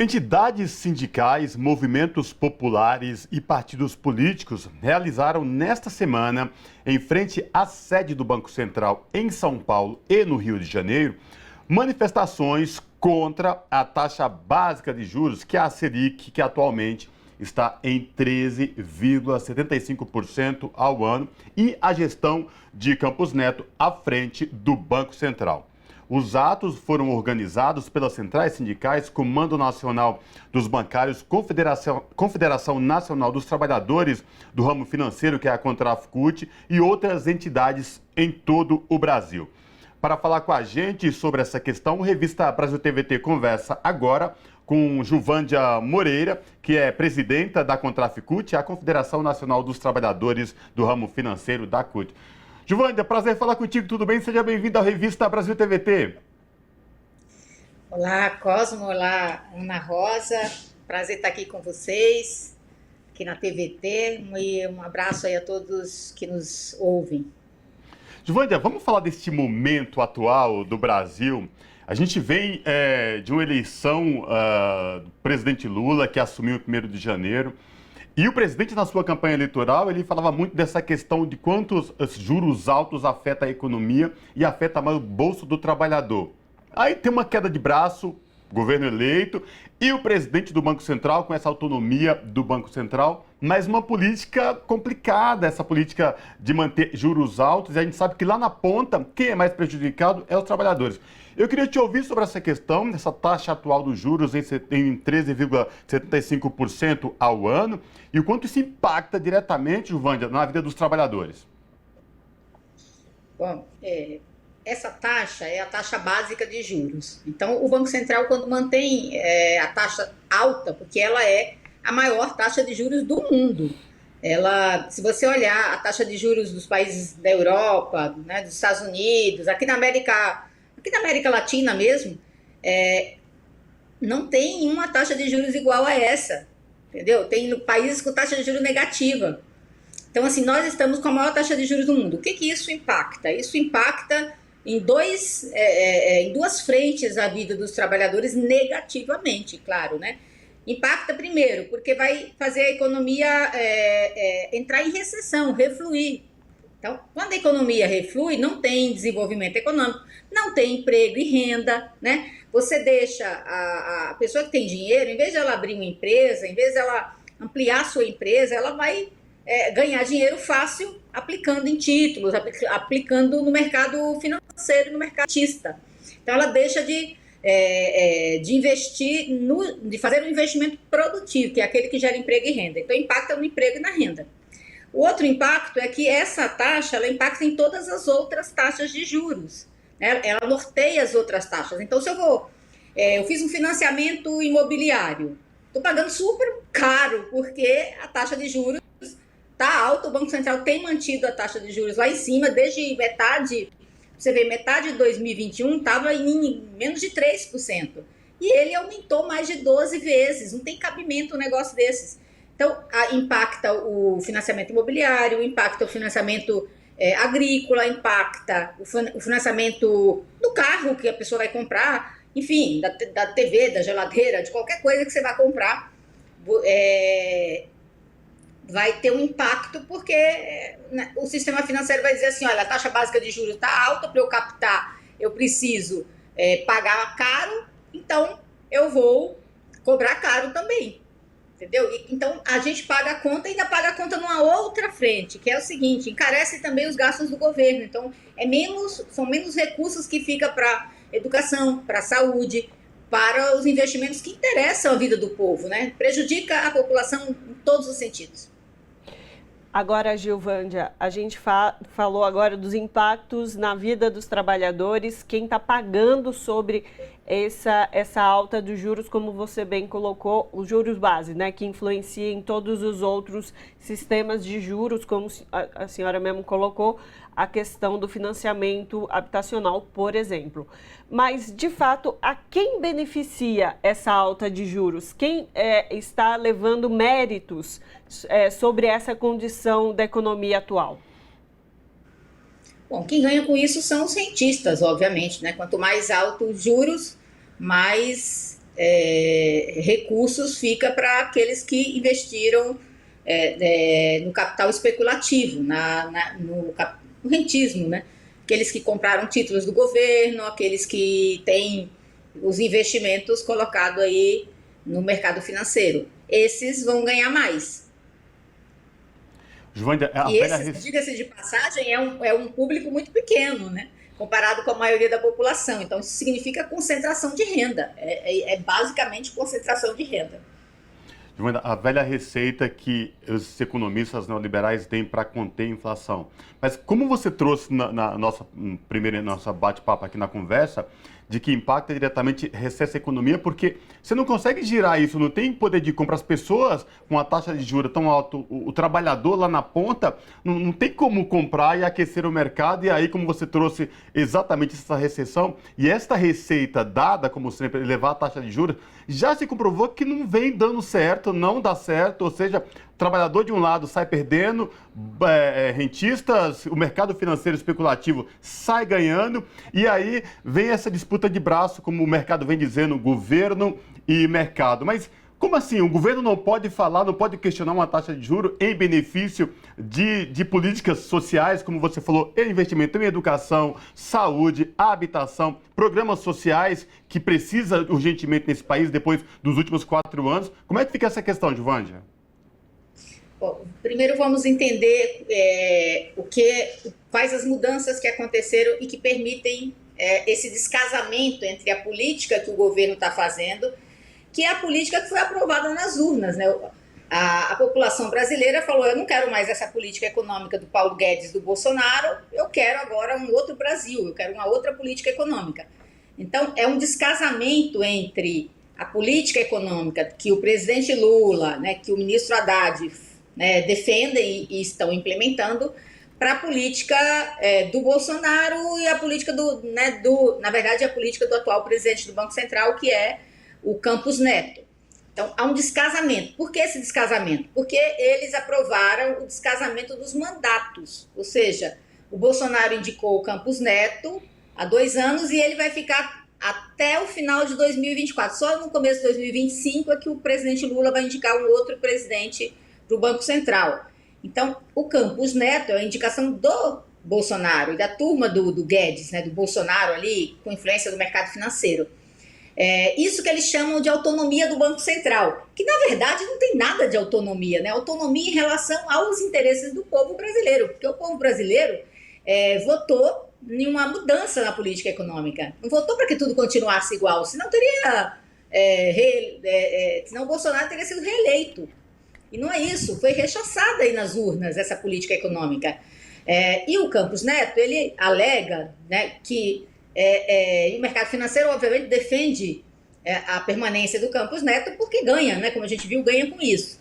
Entidades sindicais, movimentos populares e partidos políticos realizaram nesta semana, em frente à sede do Banco Central em São Paulo e no Rio de Janeiro, manifestações contra a taxa básica de juros, que é a Selic, que atualmente está em 13,75% ao ano, e a gestão de Campos Neto à frente do Banco Central. Os atos foram organizados pelas centrais sindicais, Comando Nacional dos Bancários, Confederação Nacional dos Trabalhadores do Ramo Financeiro, que é a Contrafcut, e outras entidades em todo o Brasil. Para falar com a gente sobre essa questão, a Revista Brasil TVT conversa agora com Juvândia Moreira, que é presidenta da Contrafcut, a Confederação Nacional dos Trabalhadores do Ramo Financeiro da CUT. Juvândia, prazer falar contigo, tudo bem? Seja bem-vinda à Revista Brasil TVT. Olá, Cosmo, olá, Ana Rosa, prazer estar aqui com vocês, aqui na TVT, e um abraço aí a todos que nos ouvem. Juvândia, vamos falar deste momento atual do Brasil. A gente vem de uma eleição do presidente Lula, que assumiu em 1º de janeiro, e o presidente, na sua campanha eleitoral, ele falava muito dessa questão de quantos juros altos afetam a economia e afeta mais o bolso do trabalhador. Aí tem uma queda de braço, governo eleito, e o presidente do Banco Central, com essa autonomia do Banco Central, mas uma política complicada, essa política de manter juros altos, e a gente sabe que lá na ponta, quem é mais prejudicado é os trabalhadores. Eu queria te ouvir sobre essa questão, dessa taxa atual dos juros em 13,75% ao ano, e o quanto isso impacta diretamente, Juvândia, na vida dos trabalhadores. Bom, essa taxa é a taxa básica de juros. Então, o Banco Central, quando mantém a taxa alta, porque ela é a maior taxa de juros do mundo. Se você olhar a taxa de juros dos países da Europa, né, dos Estados Unidos, aqui na América Latina mesmo, não tem uma taxa de juros igual a essa, entendeu? Tem países com taxa de juros negativa. Então, assim, nós estamos com a maior taxa de juros do mundo. O que isso impacta? Isso impacta em duas frentes a vida dos trabalhadores negativamente, claro, né? Impacta primeiro, porque vai fazer a economia entrar em recessão, refluir. Então, quando a economia reflui, não tem desenvolvimento econômico, não tem emprego e renda, né? Você deixa a pessoa que tem dinheiro, em vez de ela abrir uma empresa, em vez de ela ampliar a sua empresa, ela vai ganhar dinheiro fácil aplicando em títulos, aplicando no mercado financeiro, no mercado artista. Então, ela deixa de investir, de fazer um investimento produtivo, que é aquele que gera emprego e renda. Então, impacta no emprego e na renda. O outro impacto é que essa taxa, ela impacta em todas as outras taxas de juros, né? Ela norteia as outras taxas. Então, se eu fiz um financiamento imobiliário, estou pagando super caro, porque a taxa de juros está alta, o Banco Central tem mantido a taxa de juros lá em cima, desde metade de 2021 estava em menos de 3%. E ele aumentou mais de 12 vezes, não tem cabimento um negócio desses. Então, impacta o financiamento imobiliário, impacta o financiamento agrícola, impacta o financiamento do carro que a pessoa vai comprar, enfim, da TV, da geladeira, de qualquer coisa que você vai comprar, vai ter um impacto, porque o sistema financeiro vai dizer assim, olha, a taxa básica de juros está alta, para eu captar eu preciso pagar caro, então eu vou cobrar caro também. Entendeu? Então, a gente paga a conta e ainda paga a conta numa outra frente, que é o seguinte, encarece também os gastos do governo. Então, são menos recursos que fica para educação, para saúde, para os investimentos que interessam a vida do povo, né? Prejudica a população em todos os sentidos. Agora, Juvândia, a gente falou agora dos impactos na vida dos trabalhadores, quem está pagando sobre essa alta dos juros, como você bem colocou, os juros base, né, que influencia em todos os outros sistemas de juros, como a senhora mesmo colocou, a questão do financiamento habitacional, por exemplo. Mas, de fato, a quem beneficia essa alta de juros? Quem está levando méritos sobre essa condição da economia atual? Bom, quem ganha com isso são os rentistas, obviamente, né? Quanto mais altos os juros, mais recursos fica para aqueles que investiram no capital especulativo, no rentismo, né? Aqueles que compraram títulos do governo, aqueles que têm os investimentos colocados aí no mercado financeiro. Esses vão ganhar mais. Joânia, E esse, diga-se de passagem, é um público muito pequeno, né? Comparado com a maioria da população. Então, isso significa concentração de renda. É basicamente concentração de renda. Joânia, a velha receita que os economistas neoliberais têm para conter a inflação. Mas como você trouxe na nossa bate-papo aqui na conversa, de que impacta diretamente, recesse a economia, porque você não consegue girar isso, não tem poder de compra. As pessoas com a taxa de juros tão alta, o trabalhador lá na ponta, não tem como comprar e aquecer o mercado, e aí, como você trouxe exatamente essa recessão, e esta receita dada, como sempre, elevar a taxa de juros, já se comprovou que não vem dando certo, não dá certo, ou seja, o trabalhador de um lado sai perdendo, rentistas, o mercado financeiro especulativo sai ganhando, e aí vem essa disputa de braço, como o mercado vem dizendo, governo e mercado. Mas como assim? O governo não pode falar, não pode questionar uma taxa de juros em benefício de políticas sociais, como você falou, investimento em educação, saúde, habitação, programas sociais que precisa urgentemente nesse país depois dos últimos 4 anos. Como é que fica essa questão, Giovândia? Bom, primeiro vamos entender quais as mudanças que aconteceram e que permitem esse descasamento entre a política que o governo está fazendo, que é a política que foi aprovada nas urnas, né? A população brasileira falou, eu não quero mais essa política econômica do Paulo Guedes, do Bolsonaro, eu quero agora um outro Brasil, eu quero uma outra política econômica. Então, é um descasamento entre a política econômica que o presidente Lula, né, que o ministro Haddad, né, defendem e estão implementando, para a política do Bolsonaro e a política na verdade, a política do atual presidente do Banco Central, que é o Campos Neto. Então, há um descasamento. Por que esse descasamento? Porque eles aprovaram o descasamento dos mandatos. Ou seja, o Bolsonaro indicou o Campos Neto há 2 anos e ele vai ficar até o final de 2024. Só no começo de 2025 é que o presidente Lula vai indicar um outro presidente para o Banco Central. Então, o Campos Neto é a indicação do Bolsonaro e da turma do Guedes, né, do Bolsonaro ali, com influência do mercado financeiro. Isso que eles chamam de autonomia do Banco Central, que na verdade não tem nada de autonomia, né? Autonomia em relação aos interesses do povo brasileiro, porque o povo brasileiro votou em uma mudança na política econômica, não votou para que tudo continuasse igual, senão senão o Bolsonaro teria sido reeleito. E não é isso, foi rechaçada aí nas urnas essa política econômica. E o Campos Neto, ele alega, né, que o mercado financeiro, obviamente, defende a permanência do Campos Neto porque ganha, né? Como a gente viu, ganha com isso.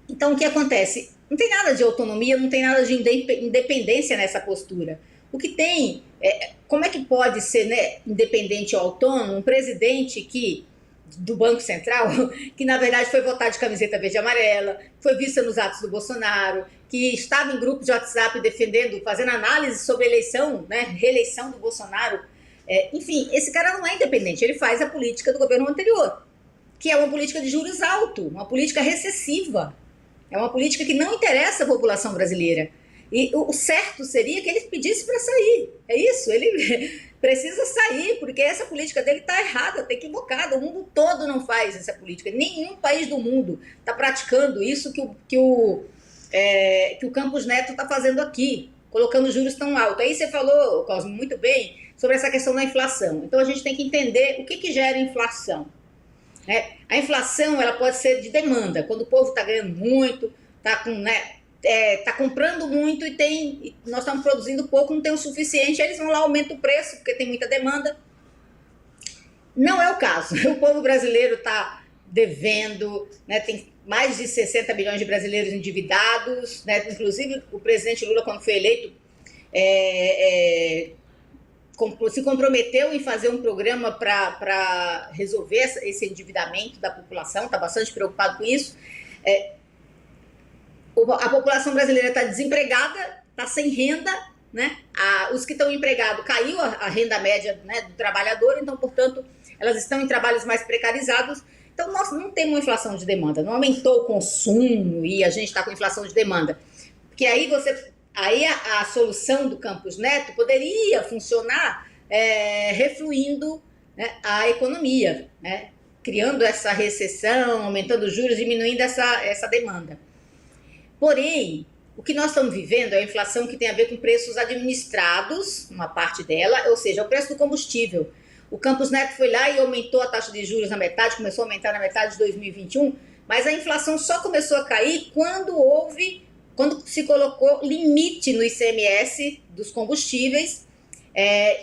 Então, o que acontece? Não tem nada de autonomia, não tem nada de independência nessa postura. O que tem, como é que pode ser, né, independente ou autônomo um presidente do Banco Central, que na verdade foi votar de camiseta verde e amarela, foi vista nos atos do Bolsonaro, que estava em grupos de WhatsApp fazendo análise sobre a eleição, né, reeleição do Bolsonaro. Enfim, esse cara não é independente, ele faz a política do governo anterior, que é uma política de juros alto, uma política recessiva, é uma política que não interessa a população brasileira. E o certo seria que ele pedisse para sair. É isso, ele precisa sair, porque essa política dele está errada, está equivocada. O mundo todo não faz essa política. Nenhum país do mundo está praticando isso que o Campos Neto está fazendo aqui, colocando juros tão altos. Aí você falou, Cosmo, muito bem, sobre essa questão da inflação. Então a gente tem que entender o que gera inflação. A inflação ela pode ser de demanda, quando o povo está ganhando muito, está comprando muito e nós estamos produzindo pouco, não tem o suficiente, eles vão lá, aumentam o preço, porque tem muita demanda. Não é o caso. O povo brasileiro está devendo, né, tem mais de 60 milhões de brasileiros endividados, né, inclusive o presidente Lula, quando foi eleito, se comprometeu em fazer um programa para resolver esse endividamento da população, está bastante preocupado com isso. A população brasileira está desempregada, está sem renda, né? Os que estão empregados, caiu a renda média, né, do trabalhador, então, portanto, elas estão em trabalhos mais precarizados. Então, nós não temos uma inflação de demanda, não aumentou o consumo e a gente está com inflação de demanda. Porque aí a solução do Campos Neto poderia funcionar refluindo, né, a economia, né, criando essa recessão, aumentando os juros, diminuindo essa demanda. Porém, o que nós estamos vivendo é a inflação que tem a ver com preços administrados, uma parte dela, ou seja, o preço do combustível. O Campos Neto foi lá e aumentou a taxa de juros na metade, começou a aumentar na metade de 2021, mas a inflação só começou a cair quando se colocou limite no ICMS dos combustíveis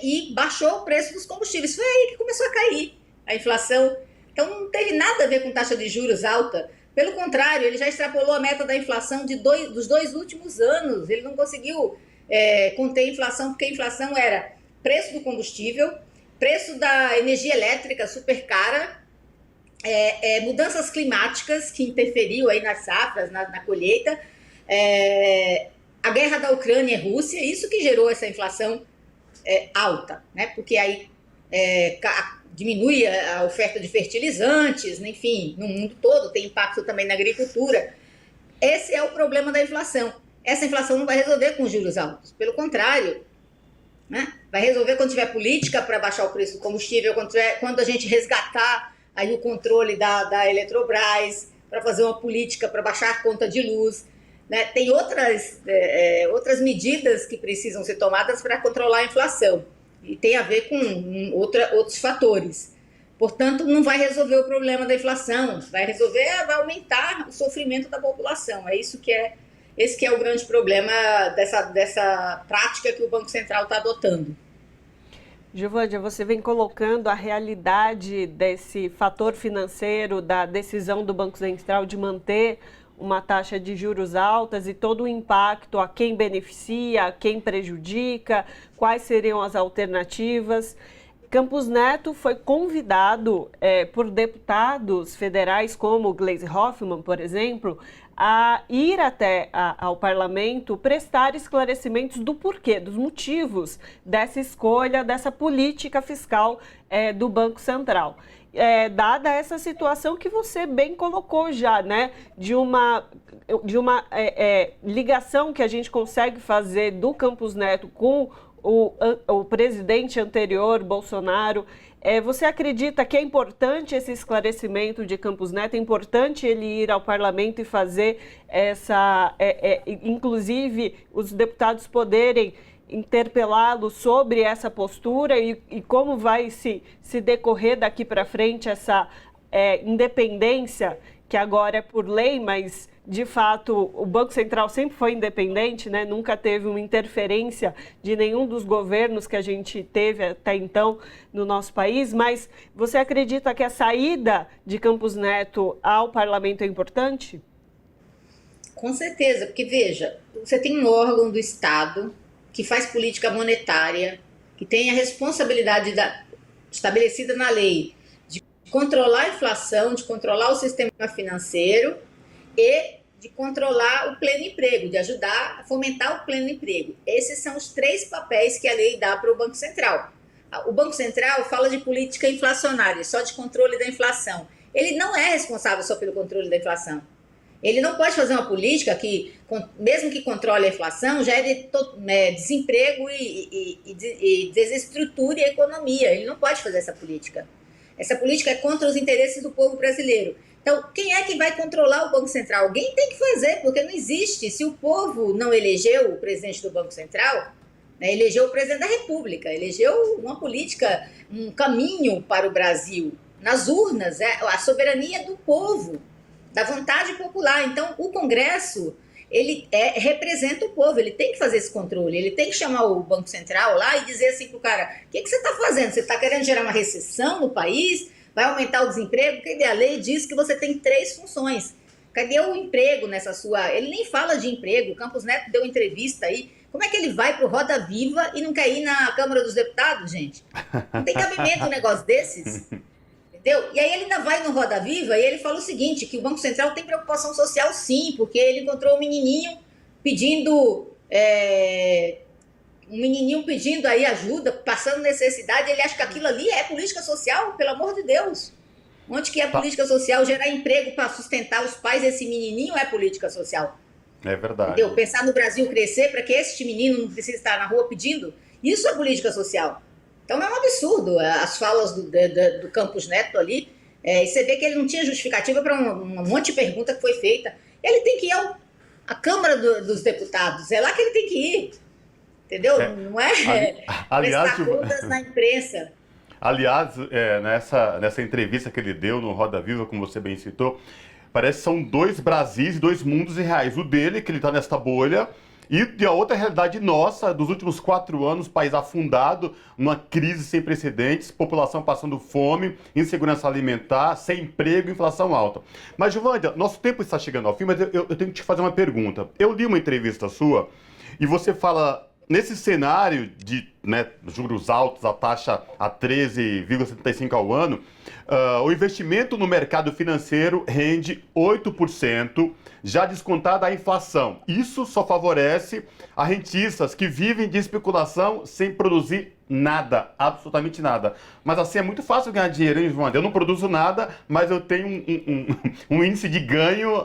e baixou o preço dos combustíveis. Foi aí que começou a cair a inflação. Então não teve nada a ver com taxa de juros alta. Pelo contrário, ele já extrapolou a meta da inflação dos 2 últimos anos. Ele não conseguiu conter a inflação, porque a inflação era preço do combustível, preço da energia elétrica super cara, mudanças climáticas que interferiu aí nas safras, na colheita, a guerra da Ucrânia e Rússia, isso que gerou essa inflação alta, né? Porque aí diminui a oferta de fertilizantes, enfim, no mundo todo, tem impacto também na agricultura. Esse é o problema da inflação. Essa inflação não vai resolver com juros altos, pelo contrário, né? Vai resolver quando tiver política para baixar o preço do combustível, quando a gente resgatar aí o controle da Eletrobras, para fazer uma política para baixar a conta de luz, né? Tem outras medidas que precisam ser tomadas para controlar a inflação. E tem a ver com outros fatores. Portanto, não vai resolver o problema da inflação, vai aumentar o sofrimento da população. Esse que é o grande problema dessa prática que o Banco Central está adotando. Giovânia, você vem colocando a realidade desse fator financeiro, da decisão do Banco Central de manter uma taxa de juros altas e todo o impacto a quem beneficia, a quem prejudica, quais seriam as alternativas. Campos Neto foi convidado por deputados federais como Gleisi Hoffmann, por exemplo, a ir até ao parlamento prestar esclarecimentos do porquê, dos motivos dessa escolha, dessa política fiscal do Banco Central. Dada essa situação que você bem colocou já, né, de uma ligação que a gente consegue fazer do Campos Neto com o presidente anterior, Bolsonaro. Você acredita que é importante esse esclarecimento de Campos Neto? É importante ele ir ao parlamento e fazer inclusive os deputados poderem interpelá-lo sobre essa postura e como vai se decorrer daqui para frente essa independência, que agora é por lei, mas de fato o Banco Central sempre foi independente, né? Nunca teve uma interferência de nenhum dos governos que a gente teve até então no nosso país. Mas você acredita que a saída de Campos Neto ao parlamento é importante? Com certeza, porque veja, você tem um órgão do Estado que faz política monetária, que tem a responsabilidade estabelecida na lei de controlar a inflação, de controlar o sistema financeiro e de controlar o pleno emprego, de ajudar a fomentar o pleno emprego. Esses são os 3 papéis que a lei dá para o Banco Central. O Banco Central fala de política inflacionária, só de controle da inflação. Ele não é responsável só pelo controle da inflação. Ele não pode fazer uma política que, mesmo que controle a inflação, gere desemprego e desestruture a economia. Ele não pode fazer essa política. Essa política é contra os interesses do povo brasileiro. Então, quem é que vai controlar o Banco Central? Alguém tem que fazer, porque não existe. Se o povo não elegeu o presidente do Banco Central, né, elegeu o presidente da República, elegeu uma política, um caminho para o Brasil. Nas urnas, a soberania do povo, da vontade popular. Então, o Congresso, ele representa o povo, ele tem que fazer esse controle, ele tem que chamar o Banco Central lá e dizer assim pro cara, o que você está fazendo? Você está querendo gerar uma recessão no país? Vai aumentar o desemprego? Porque a lei diz que você tem 3 funções. Cadê o emprego nessa sua... Ele nem fala de emprego, o Campos Neto deu entrevista aí. Como é que ele vai pro Roda Viva e não quer ir na Câmara dos Deputados, gente? Não tem cabimento um negócio desses. Entendeu? E aí ele ainda vai no Roda Viva e ele fala o seguinte, que o Banco Central tem preocupação social sim, porque ele encontrou um menininho pedindo um menininho pedindo aí ajuda, passando necessidade, ele acha que aquilo ali é política social, pelo amor de Deus. Onde que é política social? Gerar emprego para sustentar os pais desse menininho é política social. É verdade. Entendeu? Pensar no Brasil crescer para que este menino não precise estar na rua pedindo, isso é política social. Então é um absurdo as falas do Campos Neto ali. E você vê que ele não tinha justificativa para um monte de pergunta que foi feita. Ele tem que ir à Câmara dos Deputados, é lá que ele tem que ir. Entendeu? Não é prestar contas na imprensa. Aliás, nessa entrevista que ele deu no Roda Viva, como você bem citou, parece que são dois Brasis, dois mundos reais. O dele, que ele está nesta bolha, e a outra realidade nossa, dos últimos 4 anos, país afundado, numa crise sem precedentes, população passando fome, insegurança alimentar, sem emprego, inflação alta. Mas, Juvândia, nosso tempo está chegando ao fim, mas eu tenho que te fazer uma pergunta. Eu li uma entrevista sua e você fala, nesse cenário de juros altos, a taxa a 13,75 ao ano, o investimento no mercado financeiro rende 8%, já descontada a inflação. Isso só favorece a rentistas que vivem de especulação sem produzir nada, absolutamente nada. Mas assim, é muito fácil ganhar dinheiro, hein, João? Eu não produzo nada, mas eu tenho um índice de ganho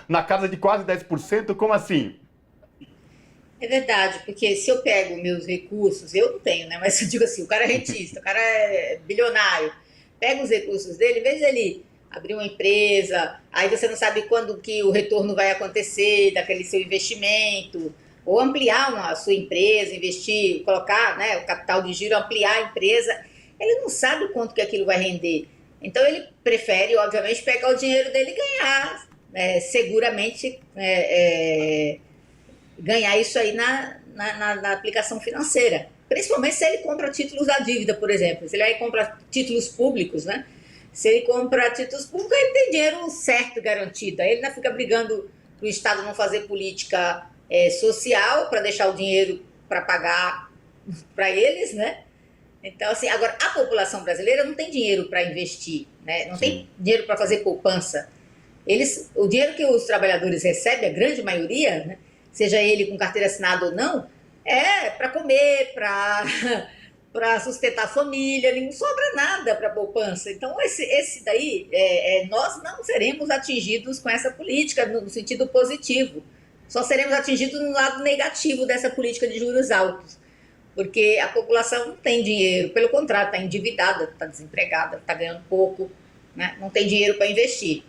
na casa de quase 10%. Como assim? É verdade, porque se eu pego meus recursos, eu não tenho, né? Mas eu digo assim, o cara é rentista, o cara é bilionário, pega os recursos dele, em vez dele abrir uma empresa, aí você não sabe quando que o retorno vai acontecer daquele seu investimento, ou ampliar a sua empresa, investir, colocar, né, o capital de giro, ampliar a empresa, ele não sabe quanto que aquilo vai render. Então ele prefere, obviamente, pegar o dinheiro dele e ganhar, seguramente, ganhar isso aí na aplicação financeira. Principalmente se ele compra títulos da dívida, por exemplo. Se ele vai comprar títulos públicos, né? Se ele compra títulos públicos, ele tem dinheiro certo garantido. Aí ele não fica brigando para o Estado não fazer política social para deixar o dinheiro para pagar para eles, né? Então, assim, agora, a população brasileira não tem dinheiro para investir, né? Não tem dinheiro para fazer poupança. O dinheiro que os trabalhadores recebem, a grande maioria, né? Seja ele com carteira assinada ou não, é para comer, para sustentar a família, não sobra nada para a poupança. Então, esse daí, nós não seremos atingidos com essa política no sentido positivo. Só seremos atingidos no lado negativo dessa política de juros altos, porque a população não tem dinheiro, pelo contrário, está endividada, está desempregada, está ganhando pouco, né? Não tem dinheiro para investir.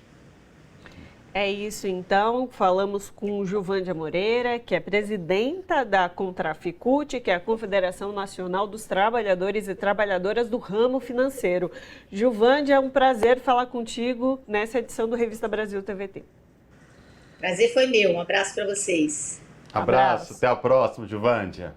É isso, então, falamos com Juvândia Moreira, que é presidenta da Contraficult, que é a Confederação Nacional dos Trabalhadores e Trabalhadoras do Ramo Financeiro. Juvândia, é um prazer falar contigo nessa edição do Revista Brasil TVT. Prazer foi meu, um abraço para vocês. Abraço, até a próxima, Juvândia.